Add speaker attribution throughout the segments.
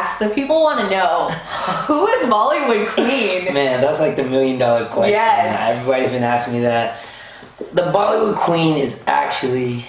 Speaker 1: ask, the people want to know, who is Bollywood Queen?
Speaker 2: Man, that's like the $1 million question.
Speaker 1: Yes.
Speaker 2: Everybody's been asking me that. The Bollywood Queen is actually...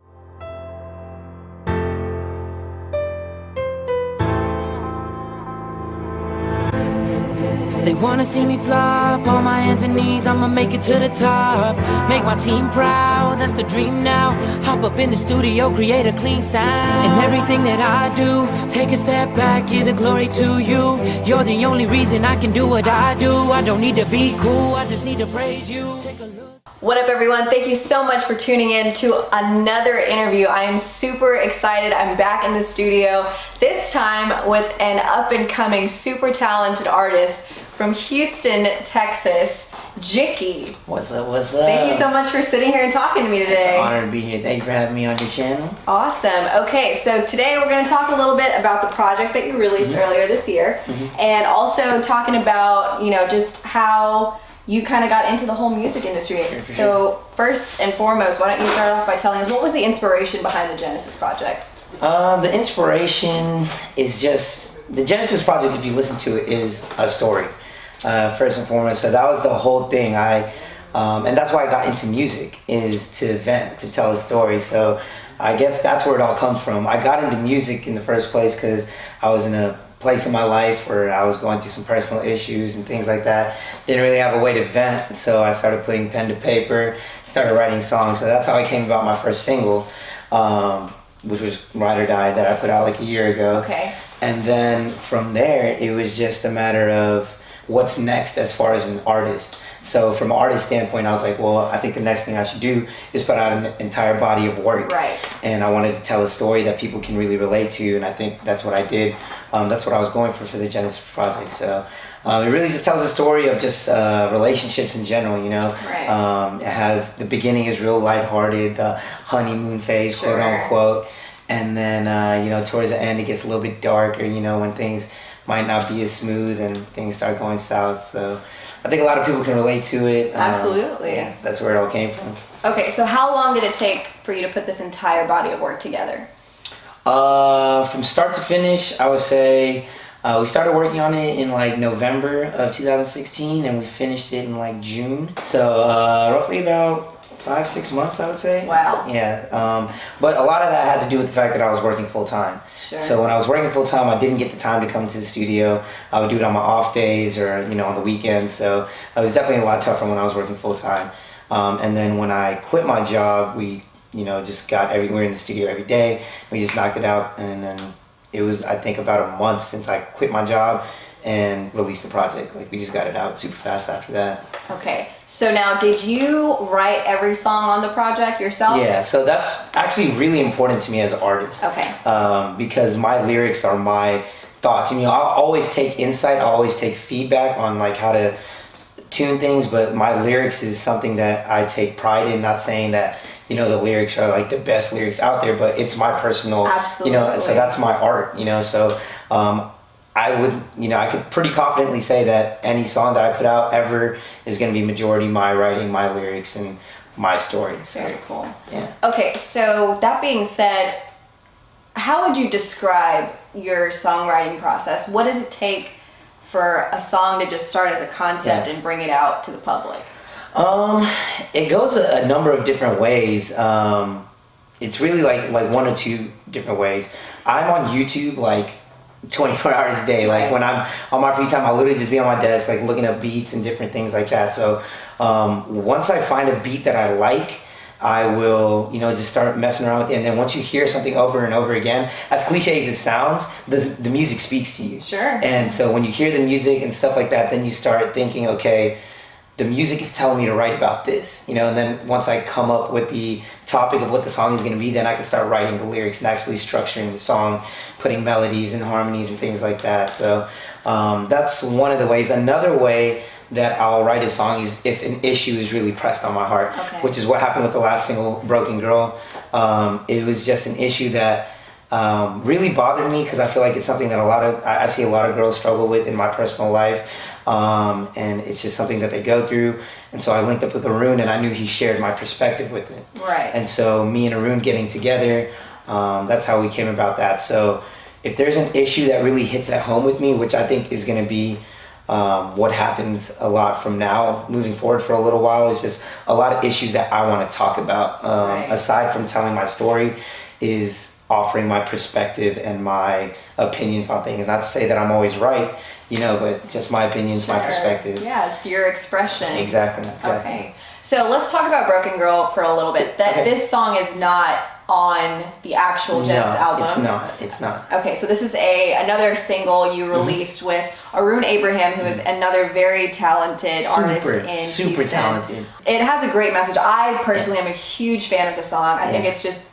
Speaker 3: They wanna see me flop on my hands and knees, I'ma make it to the top. Make my team proud, that's the dream now. Hop up in the studio, create a clean sound. And everything that I do, take a step back, give the glory to you. You're the only reason I can do what I do. I don't need to be cool, I just need to praise you. Take a look.
Speaker 1: What up, everyone? Thank you so much for tuning in to another interview. I am super excited. I'm back in the studio, this time with an up-and-coming, super talented artist from Houston, Texas, Jicky.
Speaker 2: What's up, what's up?
Speaker 1: Thank you so much for sitting here and talking to me today.
Speaker 2: It's an honor to be here. Thank you for having me on your channel.
Speaker 1: Awesome. Okay, so today we're going to talk a little bit about the project that you released earlier this year, and also talking about, you know, just how you kind of got into the whole music industry. So first and foremost, why don't you start off by telling us, what was the inspiration behind the Genesis project?
Speaker 2: The inspiration is just, the Genesis project, if you listen to it, is a story. First and foremost, so that was the whole thing. And that's why I got into music, is to vent, to tell a story. So I guess that's where it all comes from. I got into music in the first place because I was in a place in my life where I was going through some personal issues and things like that. Didn't really have a way to vent, so I started putting pen to paper, started writing songs. So that's how I came about my first single, which was Ride or Die, that I put out like a year ago.
Speaker 1: Okay.
Speaker 2: And then from there, it was just a matter of what's next as far as an artist. So from an artist standpoint, I was like, well, I think the next thing I should do is put out an entire body of work.
Speaker 1: Right.
Speaker 2: And I wanted to tell a story that people can really relate to, and I think that's what I did. That's what I was going for the Genesis project. So it really just tells a story of just relationships in general, you know.
Speaker 1: Right.
Speaker 2: It has, the beginning is real lighthearted, the honeymoon phase,
Speaker 1: Sure.
Speaker 2: quote unquote. And then, you know, towards the end, it gets a little bit darker, you know, when things might not be as smooth and things start going south. So I think a lot of people can relate to it.
Speaker 1: Absolutely.
Speaker 2: Yeah, that's where it all came from.
Speaker 1: Okay, so how long did it take for you to put this entire body of work together?
Speaker 2: From start to finish, I would say we started working on it in like November of 2016, and we finished it in like June. So roughly about 5-6 months, I would say.
Speaker 1: Wow.
Speaker 2: Yeah. But a lot of that had to do with the fact that I was working full time.
Speaker 1: Sure.
Speaker 2: So when I was working full time, I didn't get the time to come to the studio. I would do it on my off days or, you know, on the weekends. So it was definitely a lot tougher when I was working full time. And then when I quit my job, we, you know, just got everywhere in the studio every day. We just knocked it out, and then it was, I think, about a month since I quit my job and released the project. Like, we just got it out super fast after that.
Speaker 1: Okay, so now did you write every song on the project yourself?
Speaker 2: Yeah, so that's actually really important to me as an artist.
Speaker 1: Okay.
Speaker 2: Because my lyrics are my thoughts. You know, I'll always take insight, I'll always take feedback on like how to tune things, but my lyrics is something that I take pride in. Not saying that, you know, the lyrics are like the best lyrics out there, but it's my personal,
Speaker 1: Absolutely.
Speaker 2: you know, so that's my art, you know. So I would, you know, I could pretty confidently say that any song that I put out ever is going to be majority my writing, my lyrics, and my story. So,
Speaker 1: Very cool.
Speaker 2: yeah.
Speaker 1: Okay, so that being said, how would you describe your songwriting process? What does it take for a song to just start as a concept and bring it out to the public?
Speaker 2: It goes a number of different ways. It's really like one or two different ways. I'm on YouTube like 24 hours a day. Like when I'm on my free time, I'll literally just be on my desk, like looking up beats and different things like that. So once I find a beat that I like, I will, you know, just start messing around with it. And then once you hear something over and over again, as cliche as it sounds, the music speaks to you.
Speaker 1: Sure.
Speaker 2: And so when you hear the music and stuff like that, then you start thinking, okay, the music is telling me to write about this, you know. And then once I come up with the topic of what the song is going to be, then I can start writing the lyrics and actually structuring the song, putting melodies and harmonies and things like that. So that's one of the ways. Another way that I'll write a song is if an issue is really pressed on my heart, which is what happened with the last single, Broken Girl. It was just an issue that really bothered me, because I feel like it's something that I see a lot of girls struggle with in my personal life. And it's just something that they go through. And so I linked up with Arun, and I knew he shared my perspective with it.
Speaker 1: Right.
Speaker 2: And so me and Arun getting together, that's how we came about that. So if there's an issue that really hits at home with me, which I think is going to be what happens a lot from now moving forward for a little while, is just a lot of issues that I want to talk about. Aside from telling my story, is offering my perspective and my opinions on things. Not to say that I'm always right, you know, but just my opinions, my perspective.
Speaker 1: Yeah, it's your expression.
Speaker 2: Exactly.
Speaker 1: Okay. So let's talk about Broken Girl for a little bit. This song is not on the actual Jets album.
Speaker 2: It's not.
Speaker 1: Okay, so this is another single you released with Arun Abraham, who is another very talented artist in Houston.
Speaker 2: Super talented.
Speaker 1: It has a great message. I personally am a huge fan of the song. I think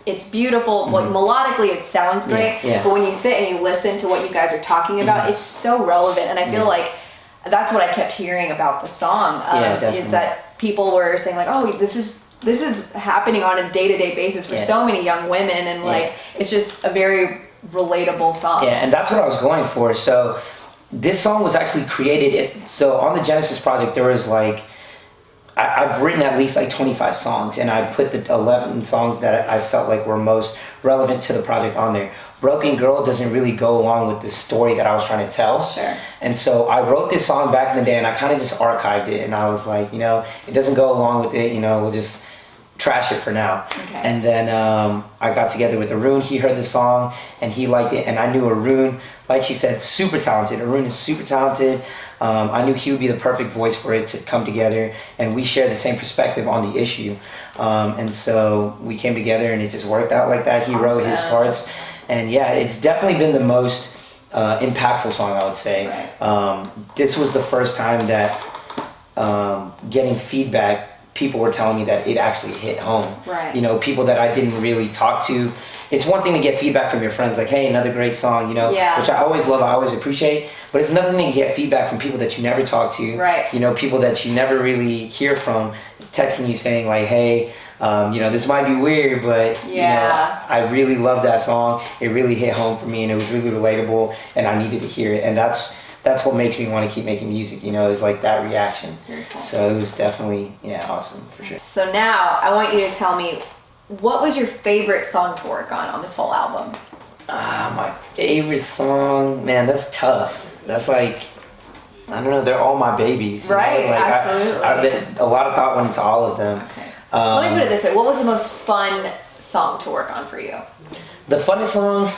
Speaker 1: it's beautiful. Like, melodically, it sounds great, but when you sit and you listen to what you guys are talking about, it's so relevant. And I feel like that's what I kept hearing about the song, is that people were saying like, oh, this is happening on a day-to-day basis for so many young women, and like it's just a very relatable song.
Speaker 2: Yeah, and that's what I was going for. So this song was actually created, so on the Genesis project there was like, I've written at least like 25 songs, and I put the 11 songs that I felt like were most relevant to the project on there. Broken Girl doesn't really go along with the story that I was trying to tell.
Speaker 1: Sure. And
Speaker 2: so I wrote this song back in the day, and I kind of just archived it, and I was like, you know, it doesn't go along with it, you know, we'll just trash it for now.
Speaker 1: Okay.
Speaker 2: And then I got together with Arun. He heard the song and he liked it, and I knew Arun, like she said, super talented. Arun is super talented. I knew he would be the perfect voice for it to come together, and we share the same perspective on the issue. And so we came together, and it just worked out like that. He wrote his parts, and yeah, it's definitely been the most impactful song, I would say.
Speaker 1: Right.
Speaker 2: This was the first time that getting feedback, people were telling me that it actually hit home.
Speaker 1: Right.
Speaker 2: You know, people that I didn't really talk to. It's one thing to get feedback from your friends, like, hey, another great song, you know, which I always love, I always appreciate. But it's another thing to get feedback from people that you never talk to.
Speaker 1: Right.
Speaker 2: You know, people that you never really hear from, texting you saying like, hey, you know, this might be weird, but you know, I really love that song. It really hit home for me, and it was really relatable, and I needed to hear it. And that's what makes me want to keep making music, you know, is like that reaction. So it was definitely, awesome for sure.
Speaker 1: So now I want you to tell me, what was your favorite song to work on this whole album?
Speaker 2: My favorite song, man, that's tough. That's like, I don't know, they're all my babies.
Speaker 1: Right,
Speaker 2: like,
Speaker 1: absolutely.
Speaker 2: A lot of thought went into all of them.
Speaker 1: Okay. Let me put it this way, what was the most fun song to work on for you?
Speaker 2: The funnest song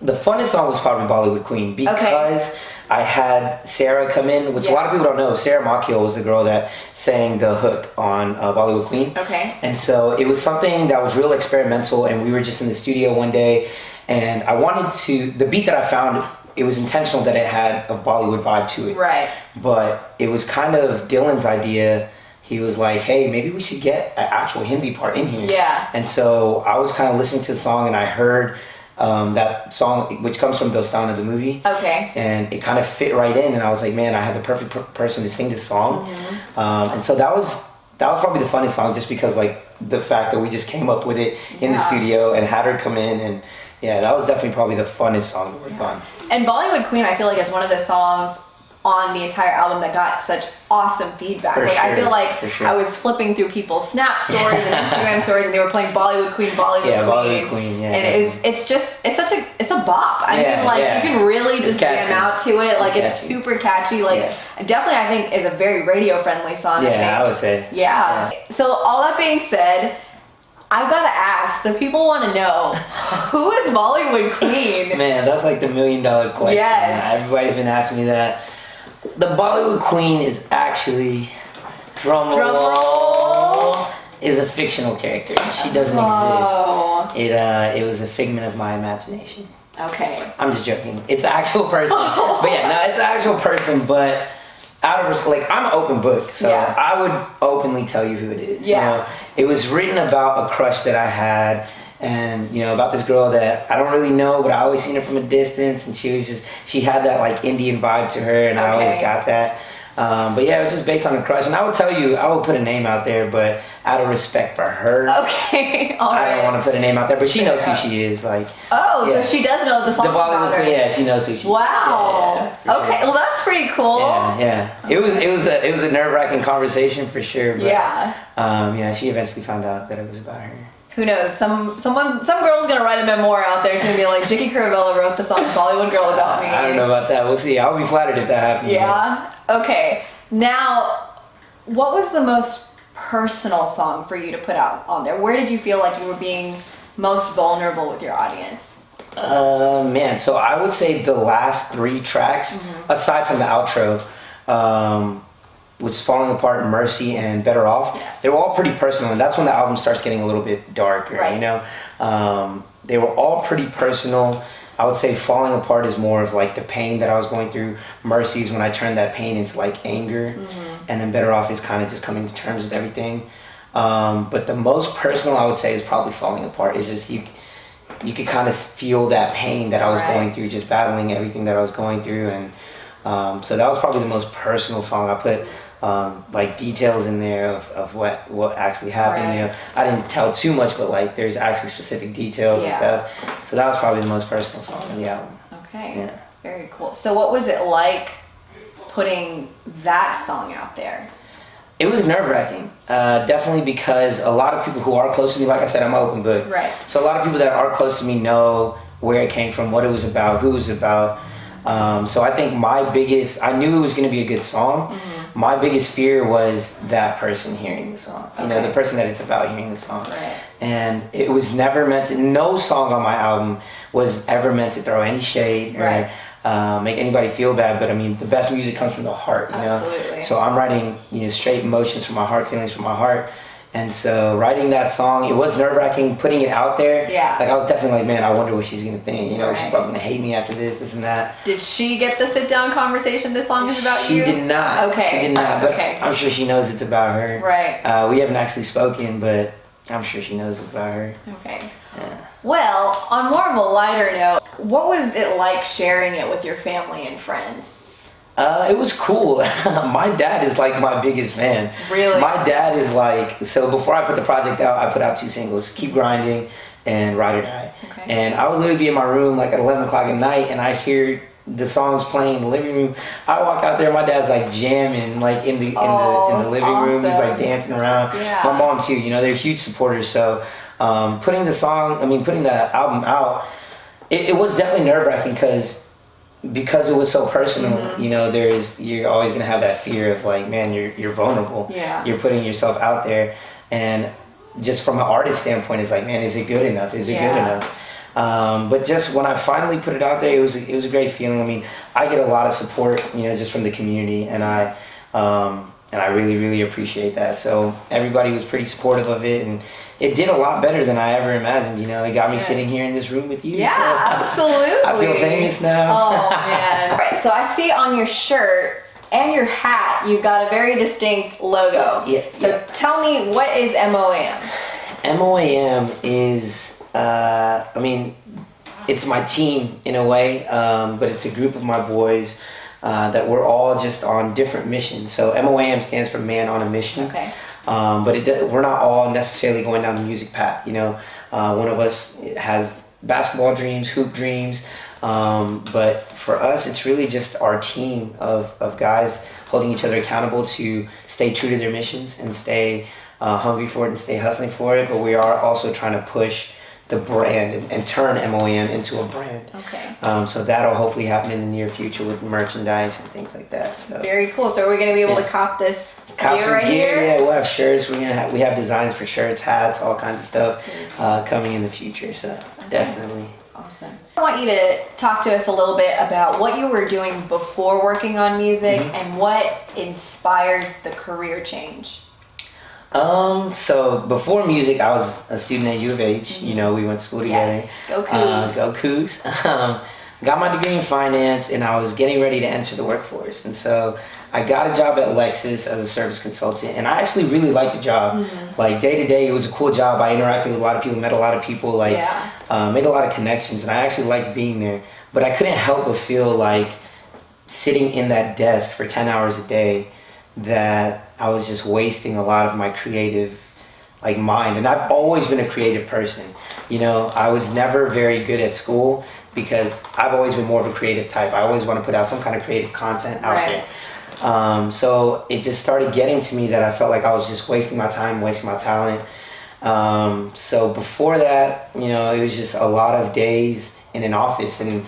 Speaker 2: was probably Bollywood Queen, because I had Sarah come in, which a lot of people don't know. Sarah Makiel was the girl that sang the hook on Bollywood Queen.
Speaker 1: Okay.
Speaker 2: And so it was something that was real experimental, and we were just in the studio one day, and I wanted to, the beat that I found, it was intentional that it had a Bollywood vibe to it.
Speaker 1: Right.
Speaker 2: But it was kind of Dylan's idea. He was like, hey, maybe we should get an actual Hindi part in here.
Speaker 1: Yeah.
Speaker 2: And so I was kind of listening to the song, and I heard that song, which comes from Dostana, the movie.
Speaker 1: Okay.
Speaker 2: And it kind of fit right in, and I was like, man, I have the perfect person to sing this song. And so that was probably the funnest song, just because like the fact that we just came up with it in the studio and had her come in, and that was definitely probably the funnest song to work on.
Speaker 1: And Bollywood Queen, I feel like, is one of the songs on the entire album that got such awesome feedback. I feel like I was flipping through people's Snap stories and Instagram stories, and they were playing Bollywood Queen,
Speaker 2: Bollywood Queen,
Speaker 1: and it's a bop. I mean, like you can really just jam out to it. Like it's super catchy. Like definitely, I think is a very radio friendly song.
Speaker 2: I would say.
Speaker 1: Yeah. So all that being said, I've got to ask, the people want to know, who is Bollywood Queen?
Speaker 2: Man, that's like the $1 million question.
Speaker 1: Yes.
Speaker 2: Everybody's been asking me that. The Bollywood Queen is actually, drum roll, is a fictional character. She doesn't exist. It was a figment of my imagination.
Speaker 1: Okay.
Speaker 2: I'm just joking. It's an actual person. But it's an actual person, but out of like, I'm an open book, so I would openly tell you who it is. You know? It was written about a crush that I had, and you know, about this girl that I don't really know, but I always seen her from a distance, and she had that like Indian vibe to her, and I always got that. But it was just based on a crush, and I would tell you, I would put a name out there, but out of respect for her,
Speaker 1: I
Speaker 2: don't want to put a name out there, but she knows who she is. Like,
Speaker 1: so she does know the song.
Speaker 2: The Bollywood Queen, she knows who she is.
Speaker 1: Wow. Okay, well that's pretty cool.
Speaker 2: It was a nerve-wracking conversation for sure. But, she eventually found out that it was about her.
Speaker 1: Who knows? Some girl's gonna write a memoir out there to be like, Jicky K wrote the song Bollywood Girl about me.
Speaker 2: I don't know about that. We'll see. I'll be flattered if that happens.
Speaker 1: Yeah. Okay. Now, what was the most personal song for you to put out on there? Where did you feel like you were being most vulnerable with your audience?
Speaker 2: Man, so I would say the last 3 tracks, aside from the outro, which is Falling Apart, Mercy, and Better Off, they were all pretty personal, and that's when the album starts getting a little bit darker, you know? They were all pretty personal. I would say Falling Apart is more of like the pain that I was going through. Mercy is when I turned that pain into like anger, and then Better Off is kind of just coming to terms with everything. But the most personal I would say is probably Falling Apart. It's just you could kind of feel that pain that I was going through, just battling everything that I was going through, and so that was probably the most personal song. I put like details in there of what actually happened. You know, I didn't tell too much, but like there's actually specific details and stuff. So that was probably the most personal song on the album.
Speaker 1: Okay. Yeah. Very cool. So what was it like putting that song out there?
Speaker 2: It was nerve-wracking, definitely, because a lot of people who are close to me, like I said, I'm an open book.
Speaker 1: Right.
Speaker 2: So a lot of people that are close to me know where it came from, what it was about, who it was about. So I think I knew it was going to be a good song. My biggest fear was that person hearing the song. You know, the person that it's about hearing the song.
Speaker 1: Right.
Speaker 2: And it was never meant to, no song on my album was ever meant to throw any shade or make anybody feel bad. But I mean, the best music comes from the heart, you know?
Speaker 1: Absolutely.
Speaker 2: So I'm writing, you know, straight emotions from my heart, feelings from my heart. And so writing that song, it was nerve-wracking putting it out there.
Speaker 1: Yeah.
Speaker 2: Like I was definitely like, man, I wonder what she's gonna think. You know, she's probably gonna hate me after this and that.
Speaker 1: Did she get the sit-down conversation this song is about
Speaker 2: She
Speaker 1: you?
Speaker 2: did not.
Speaker 1: Okay.
Speaker 2: She did not. But
Speaker 1: Okay.
Speaker 2: I'm sure she knows it's about her.
Speaker 1: Right.
Speaker 2: We haven't actually spoken, but I'm sure she knows it's about her.
Speaker 1: Okay.
Speaker 2: Yeah.
Speaker 1: Well, on more of a lighter note, what was it like sharing it with your family and friends?
Speaker 2: It was cool. My dad is like my biggest fan.
Speaker 1: Really?
Speaker 2: My dad is like, so before I put the project out, I put out 2 singles, Keep Grinding and Ride or Die.
Speaker 1: Okay.
Speaker 2: And I would literally be in my room like at 11 o'clock at night and I hear the songs playing in the living room. I walk out there, my dad's like jamming like in the living room. He's like dancing around.
Speaker 1: Yeah.
Speaker 2: My mom too, you know, they're huge supporters. So putting the album out, it was definitely nerve-wracking because it was so personal, you know, you're always gonna have that fear of like, man, you're vulnerable.
Speaker 1: Yeah.
Speaker 2: You're putting yourself out there, and just from an artist standpoint, it's like, man, is it good enough? Is it good enough? But just when I finally put it out there, it was a great feeling. I mean, I get a lot of support, you know, just from the community, and I really, really appreciate that. So everybody was pretty supportive of it, and it did a lot better than I ever imagined. You know, it got me sitting here in this room with you.
Speaker 1: Yeah,
Speaker 2: so
Speaker 1: absolutely.
Speaker 2: I feel famous now.
Speaker 1: Oh man! All right, so I see on your shirt and your hat, you've got a very distinct logo.
Speaker 2: Yeah.
Speaker 1: So tell me, what is MOAM?
Speaker 2: MOAM is, I mean, it's my team in a way, but it's a group of my boys that we're all just on different missions. So MOAM stands for Man on a Mission.
Speaker 1: Okay.
Speaker 2: But we're not all necessarily going down the music path. You know, one of us has basketball dreams, hoop dreams, but for us, it's really just our team of guys holding each other accountable to stay true to their missions and stay hungry for it and stay hustling for it. But we are also trying to push the brand and turn MOAM into a brand.
Speaker 1: Okay.
Speaker 2: So that'll hopefully happen in the near future with merchandise and things like that. So
Speaker 1: Very cool. So are we going to be able to cop this gear right here?
Speaker 2: Yeah, we'll have shirts. We have designs for shirts, hats, all kinds of stuff coming in the future. So definitely.
Speaker 1: Awesome. I want you to talk to us a little bit about what you were doing before working on music and what inspired the career change.
Speaker 2: So before music, I was a student at U of H. You know, we went to school together.
Speaker 1: Yes, go Cougs.
Speaker 2: Go Cougs. Got my degree in finance, and I was getting ready to enter the workforce. And so I got a job at Lexus as a service consultant, and I actually really liked the job. Like day to day, it was a cool job. I interacted with a lot of people, met a lot of people, made a lot of connections, and I actually liked being there. But I couldn't help but feel like sitting in that desk for 10 hours a day, that I was just wasting a lot of my creative mind. And I've always been a creative person. You know, I was never very good at school because I've always been more of a creative type. I always want to put out some kind of creative content out there. So it just started getting to me that I felt like I was just wasting my time, wasting my talent. So before that, you know, it was just a lot of days in an office, and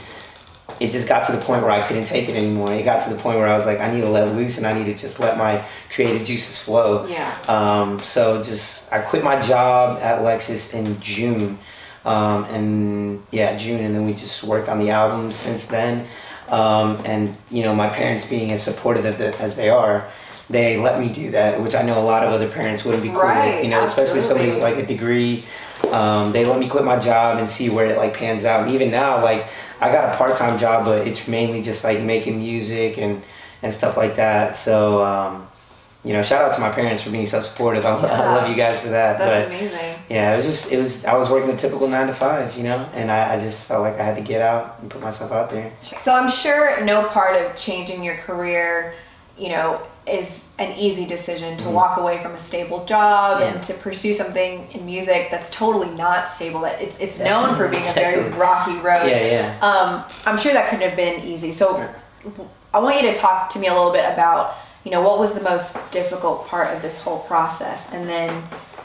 Speaker 2: it just got to the point where I couldn't take it anymore. It got to the point where I was like, I need to let loose, and I need to just let my creative juices flow.
Speaker 1: Yeah.
Speaker 2: So I quit my job at Lexus in June. June, and then we just worked on the album since then. And you know, my parents being as supportive of it as they are, they let me do that, which I know a lot of other parents wouldn't be cool with, you know, especially somebody with like a degree. They let me quit my job and see where it like pans out. And even now, like, I got a part-time job, but it's mainly just like making music and stuff like that. So, you know, shout out to my parents for being so supportive. I love you guys for that.
Speaker 1: That's amazing.
Speaker 2: Yeah, I was working a typical 9 to 5, you know, and I just felt like I had to get out and put myself out there.
Speaker 1: So I'm sure no part of changing your career, you know, is an easy decision to walk away from a stable job and to pursue something in music that's totally not stable. That it's known for being a very rocky road. I'm sure that couldn't have been easy. So I want you to talk to me a little bit about, you know, what was the most difficult part of this whole process, and then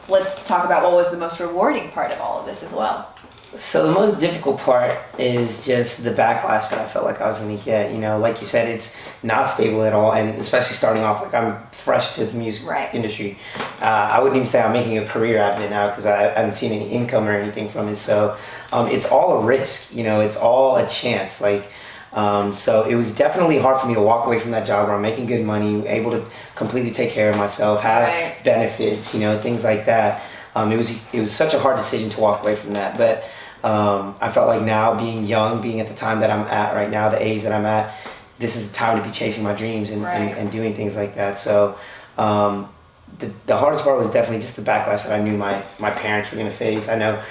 Speaker 1: let's talk about what was the most rewarding part of all of this as well.
Speaker 2: So the most difficult part is just the backlash that I felt like I was going to get. You know, like you said, it's not stable at all, and especially starting off, like, I'm fresh to the music industry. I wouldn't even say I'm making a career out of it now, because I haven't seen any income or anything from it. So it's all a risk, you know, it's all a chance. Like, so it was definitely hard for me to walk away from that job where I'm making good money, able to completely take care of myself, have benefits, you know, things like that. It was such a hard decision to walk away from that. But I felt like now, being young, being at the time that I'm at right now, the age that I'm at, this is the time to be chasing my dreams and doing things like that. So the hardest part was definitely just the backlash that I knew my parents were going to face. I know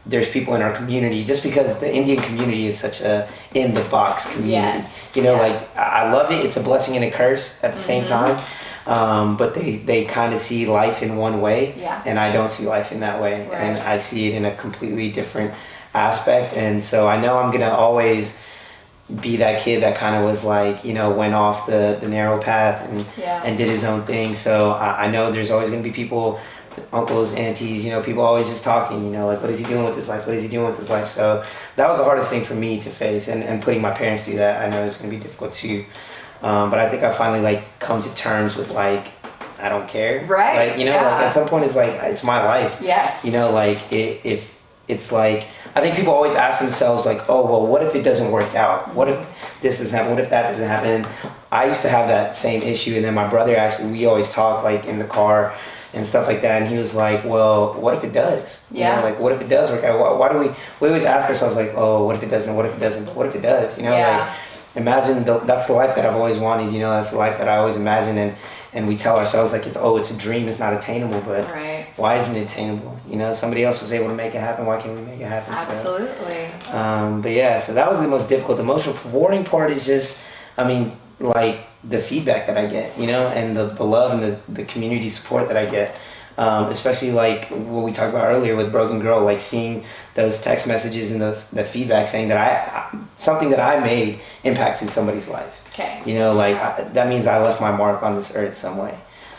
Speaker 2: there's people in our community, just because the Indian community is such a in the box community. You know, like, I love it. It's a blessing and a curse at the same time. But they kind of see life in one way, and I don't see life in that way. And I see it in a completely different aspect. And so I know I'm going to always be that kid that kind of was like, you know, went off the narrow path and did his own thing. So I know there's always going to be people, uncles, aunties, you know, people always just talking, you know, like, what is he doing with his life? What is he doing with his life? So that was the hardest thing for me to face, and putting my parents through that, I know it's going to be difficult too. But I think I finally, like, come to terms with, like, I don't care. Like, you know, like, at some point it's like, it's my life. You know, like, if it's like, I think people always ask themselves, like, oh, well, what if it doesn't work out? What if this doesn't happen? What if that doesn't happen? I used to have that same issue, and then my brother, actually, we always talk, like, in the car and stuff like that, and he was like, well, what if it does? You know, like, what if it does work out? Why do we always ask ourselves, like, oh, what if it doesn't? What if it doesn't? But what if it does? You know, like, imagine that's the life that I've always wanted, you know, that's the life that I always imagined, and we tell ourselves, like, it's a dream, it's not attainable, but why isn't it attainable? You know, somebody else was able to make it happen, why can't we make it happen?
Speaker 1: Absolutely.
Speaker 2: So, but yeah, so that was the most difficult. The most rewarding part is just, I mean, like, the feedback that I get, you know, and the love and the community support that I get. Especially like what we talked about earlier with Broken Girl, like, seeing those text messages and the feedback saying that something that I made impacted somebody's life. You know, like, that means I left my mark on this earth some way.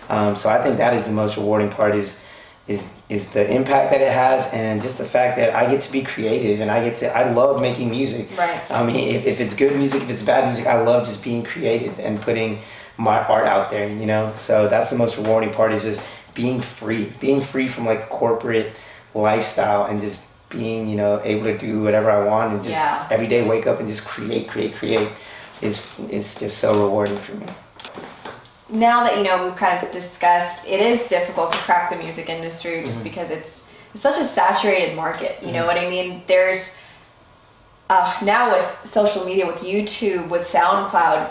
Speaker 2: So I think that is the most rewarding part, is the impact that it has, and just the fact that I get to be creative, and I love making music. I mean, if it's good music, if it's bad music, I love just being creative and putting my art out there, you know. So that's the most rewarding part, is just being free from, like, corporate lifestyle, and just being, you know, able to do whatever I want, and just every day wake up and just create. It's just so rewarding for me.
Speaker 1: Now that, you know, we've kind of discussed, it is difficult to crack the music industry, just because it's such a saturated market. You know what I mean? There's now with social media, with YouTube, with SoundCloud,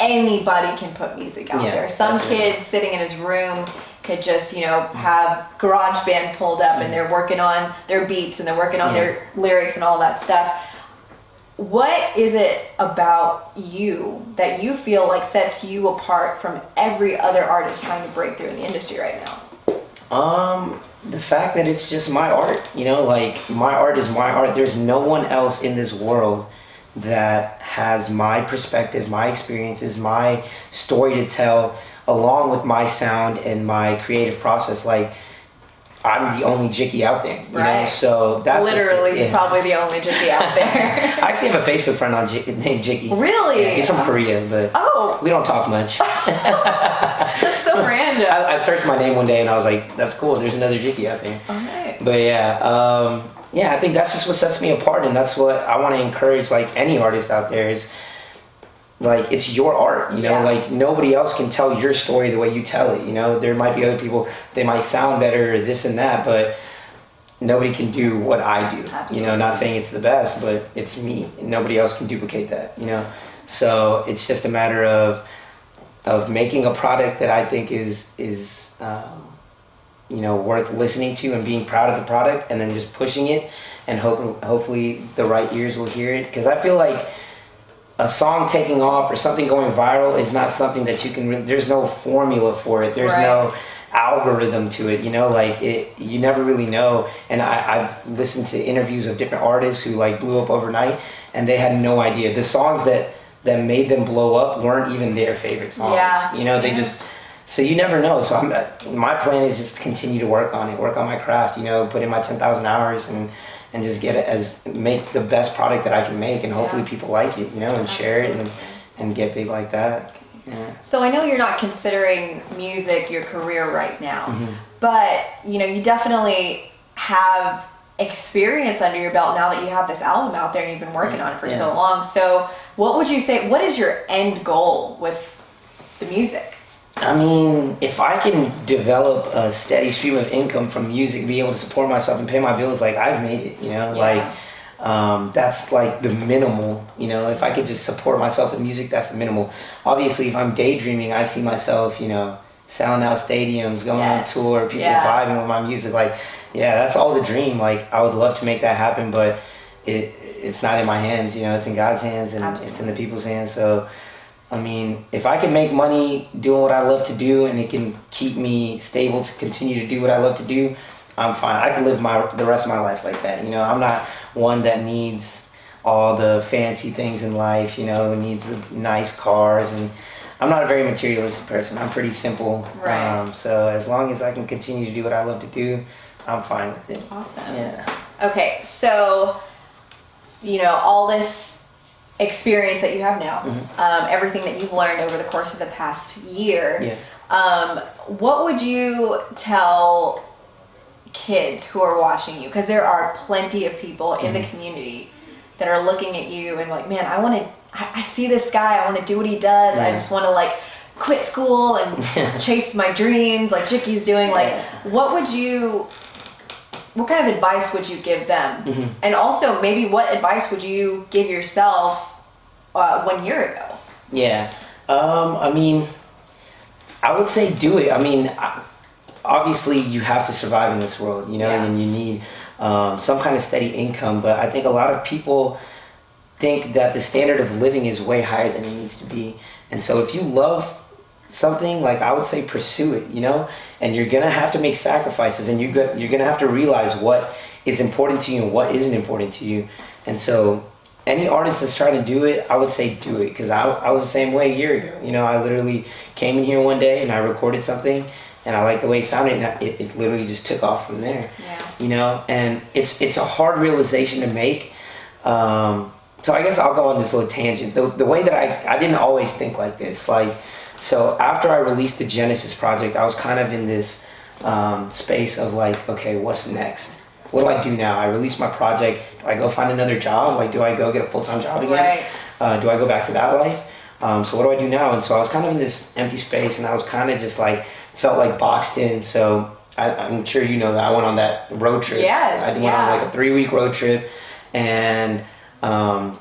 Speaker 1: anybody can put music out there. Some kid sitting in his room could just, you know, have GarageBand pulled up, and they're working on their beats, and they're working on their lyrics and all that stuff. What is it about you that you feel like sets you apart from every other artist trying to break through in the industry right now?
Speaker 2: The fact that it's just my art, you know, like, my art is my art. There's no one else in this world that has my perspective, my experiences, my story to tell, along with my sound and my creative process. Like, I'm the only Jicky out there, you know.
Speaker 1: Right.
Speaker 2: So that's
Speaker 1: literally it's probably the only Jicky out there.
Speaker 2: I actually have a Facebook friend named Jicky.
Speaker 1: Really?
Speaker 2: Yeah, he's from Korea, but we don't talk much.
Speaker 1: That's so random.
Speaker 2: I searched my name one day and I was like, that's cool. There's another Jicky out there.
Speaker 1: Okay.
Speaker 2: But yeah, I think that's just what sets me apart, and that's what I want to encourage like any artist out there is like it's your art, you know, like nobody else can tell your story the way you tell it, you know. There might be other people, they might sound better or this and that, but nobody can do what I do. Absolutely. You know, not saying it's the best, but it's me. Nobody else can duplicate that, you know. So it's just a matter of making a product that I think is you know, worth listening to and being proud of the product, and then just pushing it, and hopefully the right ears will hear it. Because I feel like a song taking off or something going viral is not something that you can there's no formula for it. There's no algorithm to it, you know, like you never really know. And I've listened to interviews of different artists who like blew up overnight, and they had no idea. The songs that made them blow up weren't even their favorite songs. Yeah. You know, they just, so you never know. So my plan is just to continue to work on my craft, you know, put in my 10,000 hours and just make the best product that I can make, and hopefully people like it, you know, and share it and get big like that. Yeah.
Speaker 1: So I know you're not considering music your career right now, but you know, you definitely have experience under your belt now that you have this album out there and you've been working on it for so long. So what would you say, what is your end goal with the music?
Speaker 2: I mean, if I can develop a steady stream of income from music, be able to support myself and pay my bills, like I've made it, you know, like that's like the minimal, you know. If I could just support myself with music, that's the minimal. Obviously, if I'm daydreaming, I see myself, you know, selling out stadiums, going on tour, people vibing with my music. Like, yeah, that's all the dream. Like, I would love to make that happen, but it's not in my hands, you know, it's in God's hands, and it's in the people's hands. So I mean, if I can make money doing what I love to do, and it can keep me stable to continue to do what I love to do, I'm fine. I can live the rest of my life like that. You know, I'm not one that needs all the fancy things in life, you know, needs the nice cars, and I'm not a very materialistic person. I'm pretty simple. Right. So as long as I can continue to do what I love to do, I'm fine with it.
Speaker 1: Awesome.
Speaker 2: Yeah.
Speaker 1: Okay, so, you know, all this experience that you have now, everything that you've learned over the course of the past year, what would you tell kids who are watching you? Because there are plenty of people in the community that are looking at you and like, man, I see this guy, I want to do what he does, I just want to like quit school and chase my dreams like Jicky's doing. Like, what kind of advice would you give them? And also maybe what advice would you give yourself 1 year ago? Yeah.
Speaker 2: I mean, I would say do it. I mean, obviously you have to survive in this world, you know, and you need some kind of steady income. But I think a lot of people think that the standard of living is way higher than it needs to be. And so if you love something, like I would say pursue it, you know, and you're going to have to make sacrifices, and you're going to have to realize what is important to you and what isn't important to you. And so any artist that's trying to do it, I would say do it, because I was the same way a year ago. You know, I literally came in here one day and I recorded something and I liked the way it sounded, and it literally just took off from there. You know, and it's a hard realization to make. So I guess I'll go on this little tangent. The way that I didn't always think like this. Like, so after I released the Genesis project, I was kind of in this space of like, okay, what's next? What do I do now? I released my project. Do I go find another job? Like, do I go get a full-time job again? Do I go back to that life? So what do I do now? And so I was kind of in this empty space, and I was kind of just like, felt like boxed in. So I'm sure you know that I went on that road trip. I went on like a 3-week road trip, and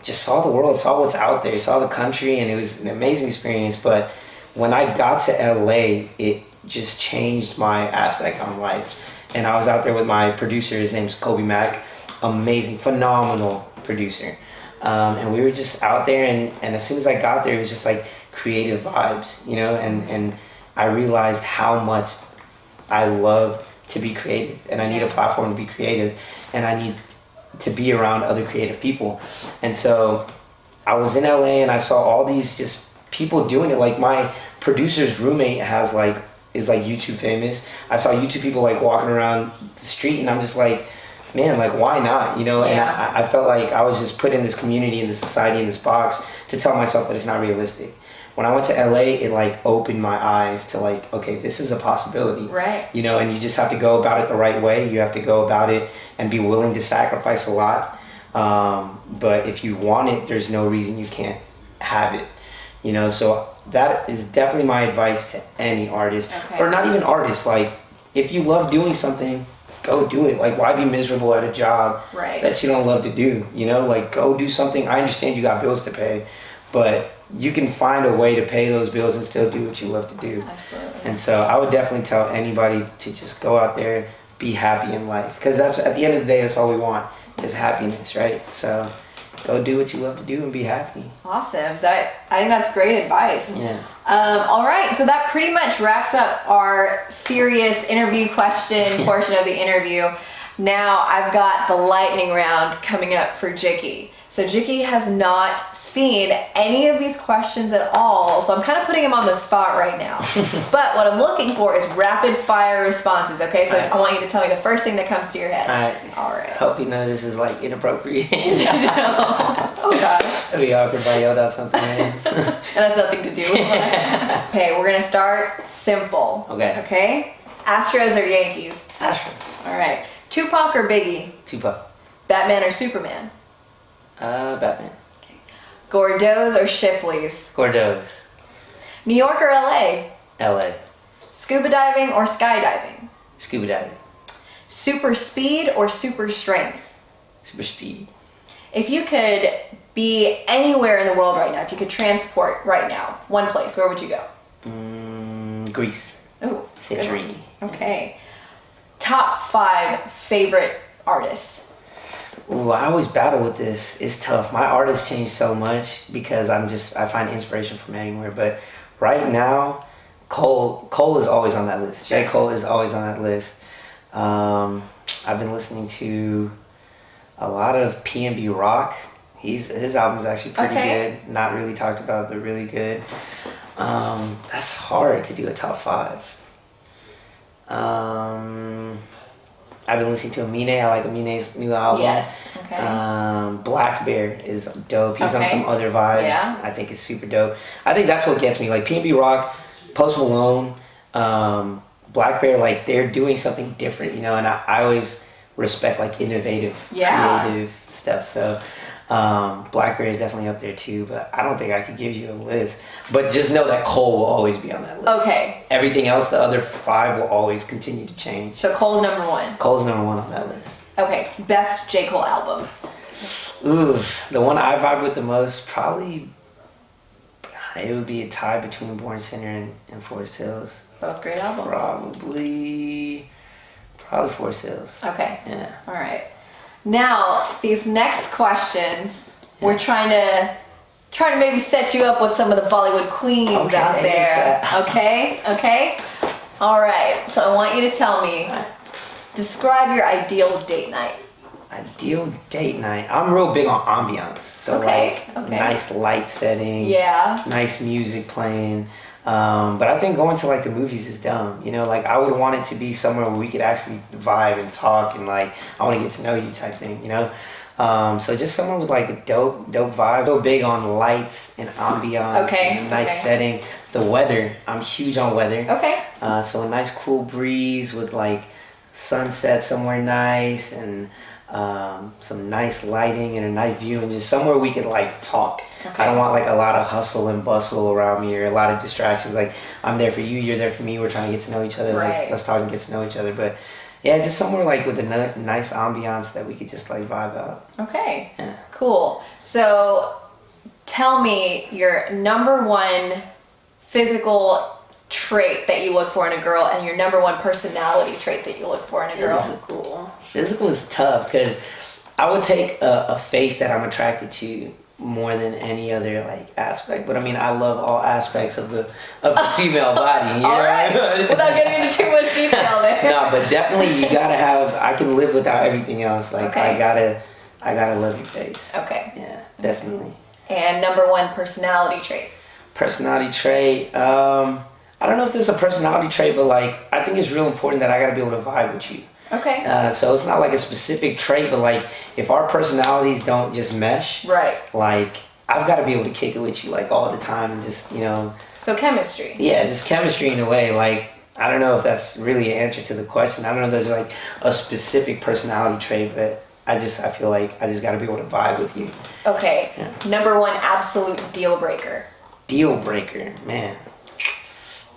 Speaker 2: just saw the world, saw what's out there, saw the country, and it was an amazing experience. But when I got to LA, it just changed my aspect on life. And I was out there with my producer, his name's Kobe Mack, amazing, phenomenal producer. And we were just out there, and as soon as I got there, it was just like creative vibes, you know, and I realized how much I love to be creative, and I need a platform to be creative, and I need to be around other creative people. And so I was in LA, and I saw all these just people doing it. Like, my producer's roommate has like is like YouTube famous. I saw YouTube people like walking around the street, and I'm just like, man, like why not? You know, and I felt like I was just put in this community, in this society, in this box to tell myself that it's not realistic. When I went to LA, it like opened my eyes to like, okay, this is a possibility.
Speaker 1: Right.
Speaker 2: You know, and you just have to go about it the right way. You have to go about it and be willing to sacrifice a lot. But if you want it, there's no reason you can't have it. You know, so that is definitely my advice to any artist, or not even artist. Like, if you love doing something, go do it. Like, why be miserable at a job that you don't love to do? You know, like, go do something. I understand you got bills to pay, but you can find a way to pay those bills and still do what you love to do.
Speaker 1: Absolutely.
Speaker 2: And so I would definitely tell anybody to just go out there, be happy in life, because that's, at the end of the day, that's all we want is happiness, right? So go do what you love to do and be happy.
Speaker 1: Awesome. I think that's great advice.
Speaker 2: Yeah.
Speaker 1: All right. So that pretty much wraps up our serious interview question portion of the interview. Now I've got the lightning round coming up for Jicky. So Jicky has not seen any of these questions at all, so I'm kind of putting him on the spot right now. But what I'm looking for is rapid fire responses, okay? So I want you to tell me the first thing that comes to your head.
Speaker 2: All right. Hope you know this is like inappropriate.
Speaker 1: Oh gosh.
Speaker 2: It'd be awkward if I yelled out something.
Speaker 1: It has nothing to do with it. Okay, we're gonna start simple. Okay? Astros or Yankees?
Speaker 2: Astros.
Speaker 1: All right. Tupac or Biggie?
Speaker 2: Tupac.
Speaker 1: Batman or Superman?
Speaker 2: Batman.
Speaker 1: Okay. Gordo's or Shipley's?
Speaker 2: Gordo's.
Speaker 1: New York or LA?
Speaker 2: LA.
Speaker 1: Scuba diving or skydiving?
Speaker 2: Scuba diving.
Speaker 1: Super speed or super strength?
Speaker 2: Super speed.
Speaker 1: If you could be anywhere in the world right now, if you could transport right now, one place, where would you go?
Speaker 2: Greece.
Speaker 1: Oh,
Speaker 2: Santorini.
Speaker 1: Okay. Top 5 favorite artists?
Speaker 2: Ooh, I always battle with this. It's tough. My artists change so much because I find inspiration from anywhere. But right now, Cole is always on that list. J. Cole is always on that list. I've been listening to a lot of P&B rock. His album's actually pretty good. Not really talked about, but really good. That's hard to do a top 5. I've been listening to Amine. I like Amine's new album.
Speaker 1: Yes. Okay.
Speaker 2: Black Bear is dope. He's on some other vibes.
Speaker 1: Yeah.
Speaker 2: I think it's super dope. I think that's what gets me. Like P&B Rock, Post Malone, Black Bear, like they're doing something different, you know, and I always respect like innovative, creative stuff. So Black Bear is definitely up there too, but I don't think I could give you a list. But just know that Cole will always be on that list.
Speaker 1: Okay.
Speaker 2: Everything else, the other 5 will always continue to change.
Speaker 1: So Cole's number 1.
Speaker 2: Cole's number 1 on that list.
Speaker 1: Okay. Best J. Cole album?
Speaker 2: Ooh, the one I vibe with the most, probably, it would be a tie between Born Sinner and Forest Hills.
Speaker 1: Both great albums.
Speaker 2: Probably Forest Hills.
Speaker 1: Okay.
Speaker 2: Yeah.
Speaker 1: All right. Now, these next questions, we're trying to maybe set you up with some of the Bollywood queens out there. Okay? All right. So I want you to tell me, describe your ideal date night.
Speaker 2: Ideal date night. I'm real big on ambiance. So nice light setting. Yeah. Nice music playing. But I think going to like the movies is dumb. You know, like I would want it to be somewhere where we could actually vibe and talk and like I want to get to know you type thing. You know. So just somewhere with like a dope vibe. So big on lights and ambiance. And a nice setting. The weather. I'm huge on weather. Okay. So a nice cool breeze with like sunset somewhere nice and some nice lighting and a nice view and just somewhere we could like talk. I don't want like a lot of hustle and bustle around me or a lot of distractions. Like I'm there for you, you're there for me. We're trying to get to know each other. Like let's talk and get to know each other. But yeah, just somewhere like with a nice ambiance that we could just like vibe out. Okay. Yeah. Cool. So tell me your number 1 physical trait that you look for in a girl and your number 1 personality trait that you look for in a girl. Physical is tough because I would take a face that I'm attracted to more than any other like aspect. But I mean, I love all aspects of the female body. You know? All right. Without getting into too much detail there. No, but definitely you gotta have. I can live without everything else. Like I gotta love your face. Okay. Yeah, definitely. And number 1 personality trait. Personality trait. I don't know if this is a personality trait, but like I think it's real important that I gotta be able to vibe with you.
Speaker 1: Okay.
Speaker 2: So it's not like a specific trait, but like if our personalities don't just mesh,
Speaker 1: Right.
Speaker 2: like I've got to be able to kick it with you like all the time and just, you know.
Speaker 1: So chemistry.
Speaker 2: Yeah, just chemistry in a way. Like I don't know if that's really an answer to the question. I don't know if there's like a specific personality trait, but I feel like I just got to be able to vibe with you.
Speaker 1: Okay.
Speaker 2: Yeah.
Speaker 1: Number one absolute deal breaker.
Speaker 2: Deal breaker, man.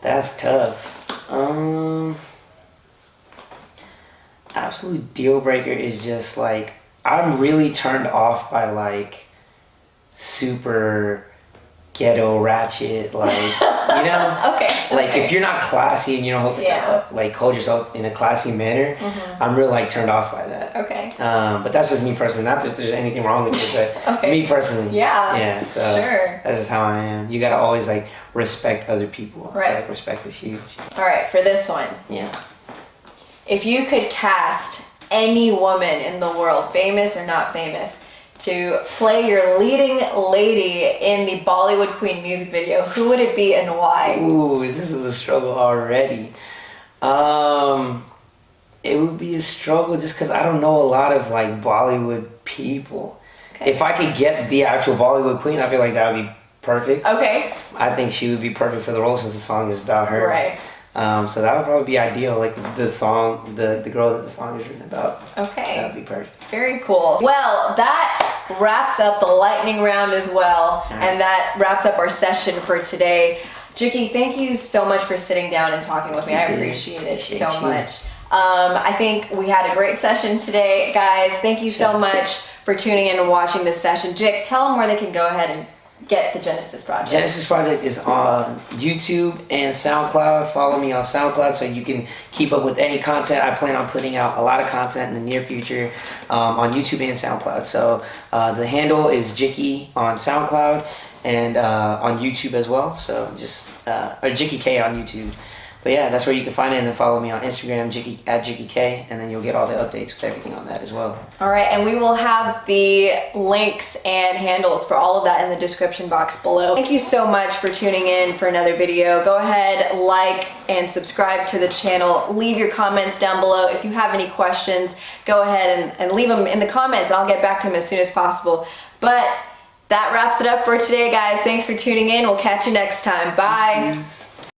Speaker 2: That's tough. Absolute deal breaker is just like I'm really turned off by like super ghetto ratchet, like you know.
Speaker 1: Okay.
Speaker 2: Like if you're not classy and you don't hold yourself in a classy manner, I'm really like turned off by that.
Speaker 1: Okay.
Speaker 2: But that's just me personally. Not that there's anything wrong with it, but
Speaker 1: Okay.
Speaker 2: me personally.
Speaker 1: Yeah.
Speaker 2: Yeah. So
Speaker 1: Sure.
Speaker 2: that's just how I am. You gotta always like respect other people.
Speaker 1: Right.
Speaker 2: Like respect is huge.
Speaker 1: All right, for this one.
Speaker 2: Yeah.
Speaker 1: If you could cast any woman in the world, famous or not famous, to play your leading lady in the Bollywood Queen music video, who would it be and why?
Speaker 2: Ooh, this is a struggle already. It would be a struggle just because I don't know a lot of like Bollywood people.
Speaker 1: Okay.
Speaker 2: If I could get the actual Bollywood Queen, I feel like that would be perfect.
Speaker 1: Okay.
Speaker 2: I think she would be perfect for the role since the song is about her.
Speaker 1: Right.
Speaker 2: So that would probably be ideal. Like the song, the girl that the song is written about.
Speaker 1: Okay.
Speaker 2: That would be perfect.
Speaker 1: Very cool. Well, that wraps up the lightning round as well, and that wraps up our session for today. Jicky, thank you so much for sitting down and talking with me. I appreciate it so much. I think we had a great session today, guys. Thank you so much for tuning in and watching this session. Jick, tell them where they can go ahead and get the Genesis Project.
Speaker 2: Genesis Project is on YouTube and SoundCloud. Follow me on SoundCloud so you can keep up with any content. I plan on putting out a lot of content in the near future on YouTube and SoundCloud. So the handle is Jicky on SoundCloud and on YouTube as well. So just or Jicky K on YouTube. But yeah, that's where you can find it, and then follow me on Instagram, Jicky K, and then you'll get all the updates with everything on that as well.
Speaker 1: All right, and we will have the links and handles for all of that in the description box below. Thank you so much for tuning in for another video. Go ahead, like and subscribe to the channel. Leave your comments down below. If you have any questions, go ahead and leave them in the comments. I'll get back to them as soon as possible. But that wraps it up for today, guys. Thanks for tuning in. We'll catch you next time. Bye.
Speaker 2: Jeez.